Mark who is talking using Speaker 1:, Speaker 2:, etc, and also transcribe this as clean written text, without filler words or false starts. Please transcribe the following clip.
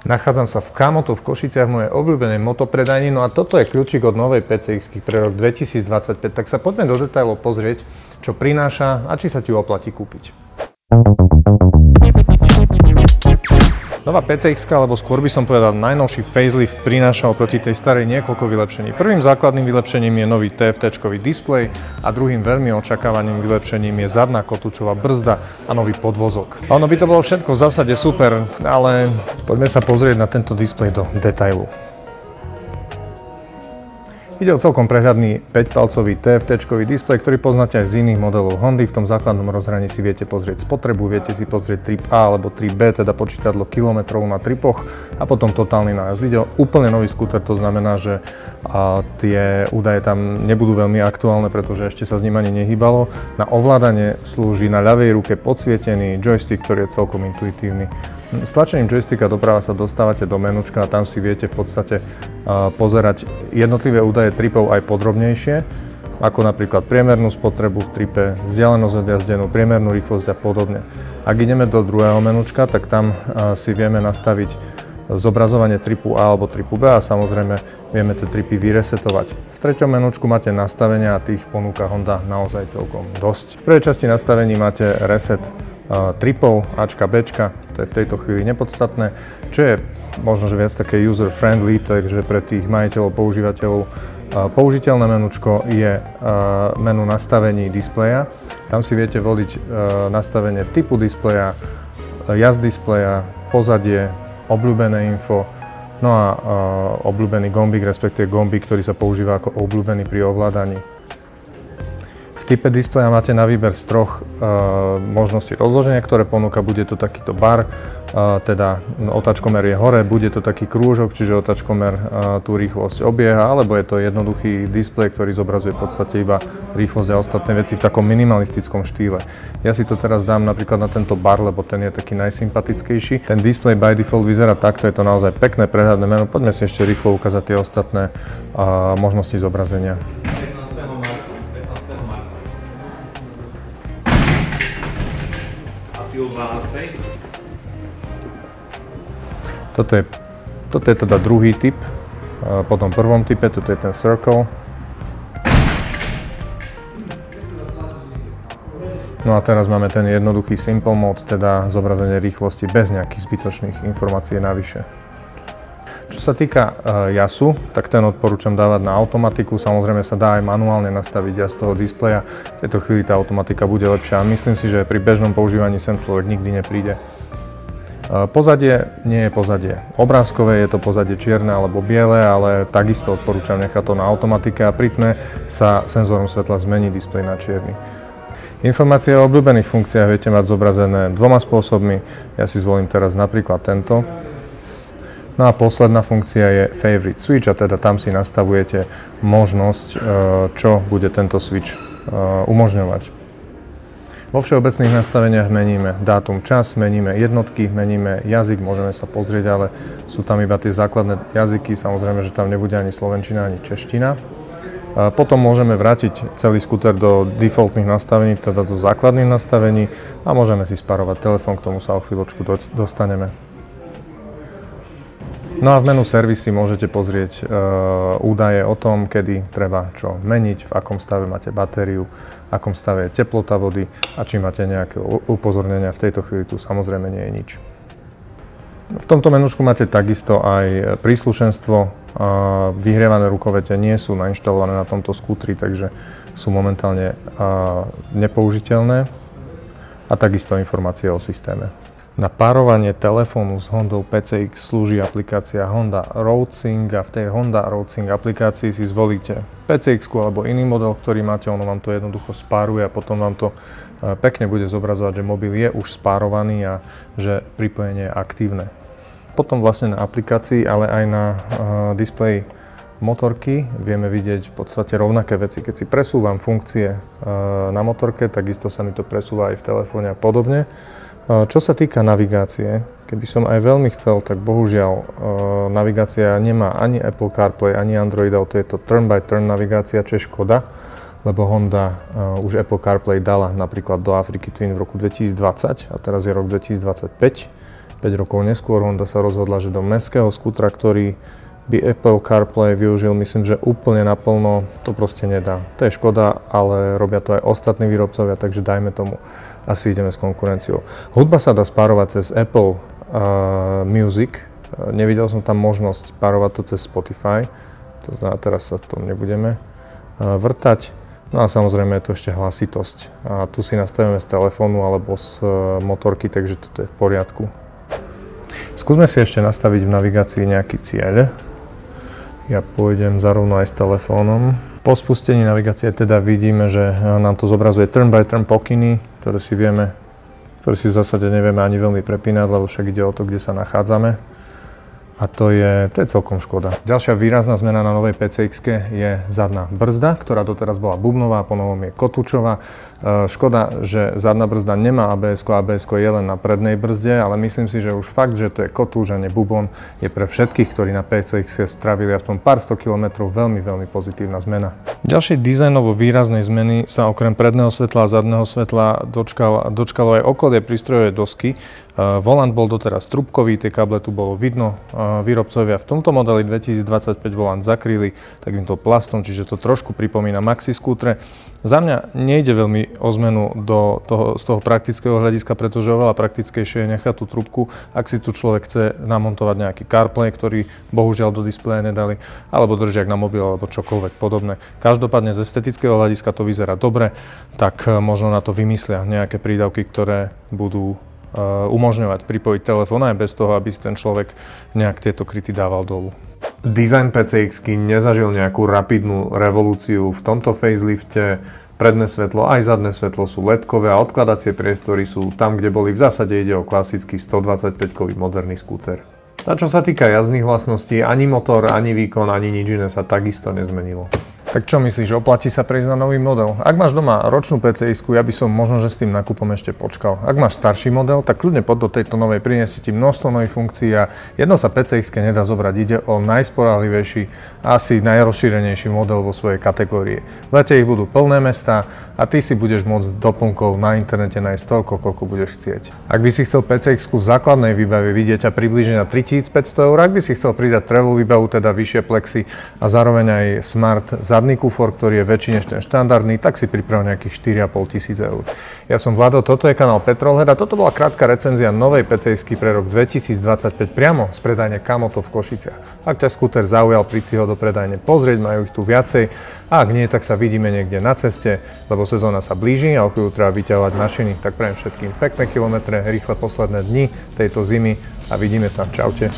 Speaker 1: Nachádzam sa v K-Moto v Košiciach, v mojej obľúbenej motopredajni, no a toto je kľúčik od novej PCX pre rok 2025, tak sa poďme do detailov pozrieť, čo prináša a či sa ti oplatí kúpiť. Nová PCX, alebo skôr by som povedal najnovší facelift, prináša oproti tej starej niekoľko vylepšení. Prvým základným vylepšením je nový TFT-čkový displej a druhým veľmi očakávaným vylepšením je zadná kotúčová brzda a nový podvozok. A ono by to bolo všetko v zásade super, ale poďme sa pozrieť na tento displej do detailu. Ide o celkom prehľadný 5-palcový TFT-čkový displej, ktorý poznáte aj z iných modelov Hondy. V tom základnom rozhraní si viete pozrieť spotrebu, viete si pozrieť trip A alebo trip B, teda počítadlo kilometrov na tripoch a potom totálny nájazd. Ide o úplne nový skúter, to znamená, že tie údaje tam nebudú veľmi aktuálne, pretože ešte sa s ním ani nehýbalo. Na ovládanie slúži na ľavej ruke podsvietený joystick, ktorý je celkom intuitívny. S tlačením joysticka doprava sa dostávate do menučka a tam si viete v podstate pozerať jednotlivé údaje tripov aj podrobnejšie, ako napríklad priemernú spotrebu v tripe, vzdialenosť odjazdenú, priemernú rýchlosť a podobne. Ak ideme do druhého menučka, tak tam si vieme nastaviť zobrazovanie tripu A alebo tripu B a samozrejme vieme tie tripy vyresetovať. V treťom menučku máte nastavenia a tých ponúka Honda naozaj celkom dosť. V prvej časti nastavení máte reset tripov Ačka, Bčka, to je v tejto chvíli nepodstatné, čo je možno že viac také user-friendly, takže pre tých majiteľov, používateľov použiteľné menučko je menu nastavení displeja. Tam si viete voliť nastavenie typu displeja, jazd displeja, pozadie, obľúbené info, no a obľúbený gombík, respektíve gombík, ktorý sa používa ako obľúbený pri ovládaní. V type displeja máte na výber z troch možností rozloženia, ktoré ponúka. Bude to takýto bar, teda otáčkomer je hore, bude to taký krúžok, čiže otáčkomer tú rýchlosť obieha, alebo je to jednoduchý displej, ktorý zobrazuje v podstate iba rýchlosť a ostatné veci v takom minimalistickom štýle. Ja si to teraz dám napríklad na tento bar, lebo ten je taký najsympatickejší. Ten displej by default vyzerá takto, je to naozaj pekné, prehľadné menu. Poďme si ešte rýchlo ukázať tie ostatné možnosti zobrazenia. Toto je teda druhý typ, po tom prvom type, toto je ten Circle. No a teraz máme ten jednoduchý Simple Mode, teda zobrazenie rýchlosti bez nejakých zbytočných informácií navyše. Čo sa týka jasu, tak ten odporúčam dávať na automatiku, samozrejme sa dá aj manuálne nastaviť jas toho displeja. V tejto chvíli tá automatika bude lepšia a myslím si, že pri bežnom používaní sem človek nikdy nepríde. Pozadie nie je pozadie obrázkové, je to pozadie čierne alebo biele, ale takisto odporúčam nechať to na automatike a pri tme sa senzorom svetla zmení displej na čierny. Informácie o obľúbených funkciách viete mať zobrazené dvoma spôsobmi, ja si zvolím teraz napríklad tento. No a posledná funkcia je Favorite Switch a teda tam si nastavujete možnosť, čo bude tento switch umožňovať. Vo všeobecných nastaveniach meníme dátum, čas, meníme jednotky, meníme jazyk, môžeme sa pozrieť, ale sú tam iba tie základné jazyky, samozrejme, že tam nebude ani slovenčina, ani čeština. Potom môžeme vrátiť celý skúter do defaultných nastavení, teda do základných nastavení a môžeme si sparovať telefón, k tomu sa o chvíľočku dostaneme. No a v menu servis si môžete pozrieť údaje o tom, kedy treba čo meniť, v akom stave máte batériu, v akom stave je teplota vody a či máte nejaké upozornenia. V tejto chvíli tu samozrejme nie je nič. V tomto menučku máte takisto aj príslušenstvo. Vyhrievané rukovete nie sú nainštalované na tomto skútri, takže sú momentálne nepoužiteľné a takisto informácie o systéme. Na párovanie telefónu s Hondou PCX slúži aplikácia Honda RoadSync a v tej Honda RoadSync aplikácii si zvolíte PCX alebo iný model, ktorý máte, ono vám to jednoducho spáruje a potom vám to pekne bude zobrazovať, že mobil je už spárovaný a že pripojenie je aktívne. Potom vlastne na aplikácii, ale aj na displeji motorky vieme vidieť v podstate rovnaké veci. Keď si presúvam funkcie na motorke, takisto sa mi to presúva aj v telefóne a podobne. Čo sa týka navigácie, keby som aj veľmi chcel, tak bohužiaľ navigácia nemá ani Apple CarPlay, ani Android Auto, je to turn-by-turn navigácia, čo je škoda, lebo Honda už Apple CarPlay dala napríklad do Afriky Twin v roku 2020 a teraz je rok 2025. 5 rokov neskôr Honda sa rozhodla, že do mestského skútra, ktorý by Apple CarPlay využil, myslím, že úplne naplno, to proste nedá. To je škoda, ale robia to aj ostatní výrobcovia, takže dajme tomu, asi ideme s konkurenciou. Hudba sa dá spárovať cez Apple Music. Nevidel som tam možnosť spárovať to cez Spotify. To znamená, teraz sa v tom nebudeme vrtať. No a samozrejme je tu ešte hlasitosť. A tu si nastavíme z telefónu alebo z motorky, takže toto je v poriadku. Skúsme si ešte nastaviť v navigácii nejaký cieľ. Ja pôjdem zarovno aj s telefónom. Po spustení navigácie teda vidíme, že nám to zobrazuje turn by turn pokyny, ktoré si v zásade nevieme ani veľmi prepínať, lebo však ide o to, kde sa nachádzame. A to je celkom škoda. Ďalšia výrazná zmena na novej PCX-ke je zadná brzda, ktorá doteraz bola bubnová, po novom je kotúčová. Škoda, že zadná brzda nemá ABS-ko, ABS-ko je len na prednej brzde, ale myslím si, že už fakt, že to je kotúč a nie bubon, je pre všetkých, ktorí na PCX-ke strávili aspoň pár 100 km, veľmi, veľmi pozitívna zmena. Ďalšej dizajnovo výraznej zmeny sa okrem predného svetla a zadného svetla dočkalo aj okolie prístrojovej dosky. Volant bol doteraz trúbkový, tie káble tu bolo vidno. Výrobcovia v tomto modeli 2025 volant zakryli takýmto plastom, čiže to trošku pripomína maxi skútre. Za mňa nejde veľmi o zmenu z toho praktického hľadiska, pretože oveľa praktickejšie je nechať tú trúbku, ak si tu človek chce namontovať nejaký CarPlay, ktorý bohužiaľ do displeja nedali, alebo držiak na mobil, alebo čokoľvek podobné. Každopádne z estetického hľadiska to vyzerá dobre, tak možno na to vymyslia nejaké prídavky, ktoré budú umožňovať pripojiť telefón aj bez toho, aby si ten človek nejak tieto kryty dával dolu. Design PCX-ky nezažil nejakú rapidnú revolúciu. V tomto facelifte predné svetlo aj zadné svetlo sú LED-kové a odkladacie priestory sú tam, kde boli. V zásade ide o klasický 125-kový moderný skúter. A čo sa týka jazdných vlastností, ani motor, ani výkon, ani nič iné sa takisto nezmenilo. Tak čo myslíš, oplatí sa prejsť na nový model? Ak máš doma ročnú PCX-ku, ja by som možno, že s tým nákupom ešte počkal. Ak máš starší model, tak kľudne poď do tejto novej, priniesie ti množstvo nových funkcií a jedno sa PCX-ke nedá zobrať, ide o najspoľahlivejší, asi najrozšírenejší model vo svojej kategórii. V lete ich budú plné mestá a ty si budeš môcť doplnkov na internete nájsť toľko, koľko budeš chcieť. Ak by si chcel PCX-ku v základnej výbave vidieť a približne na 3500 eur, ak by si chcel pridať travel výbavu, teda vyššie plexy a zároveň aj smart zadný kufor, ktorý je väčší než ten štandardný, tak si priprav nejakých 4,5 000 eur. Ja som Vlado, toto je kanál Petrolhead a toto bola krátka recenzia novej PCX-ky pre rok 2025 priamo z predajne Kamoto v Košiciach. Ak ťa skúter zaujal, príď si ho do predajne pozrieť, majú ich tu viacej a ak nie, tak sa vidíme niekde na ceste, lebo sezóna sa blíži a o chvíľu treba vyťahovať mašiny. Tak prajem všetkým pekné kilometre, rýchle posledné dni tejto zimy a vidíme sa. Čaute.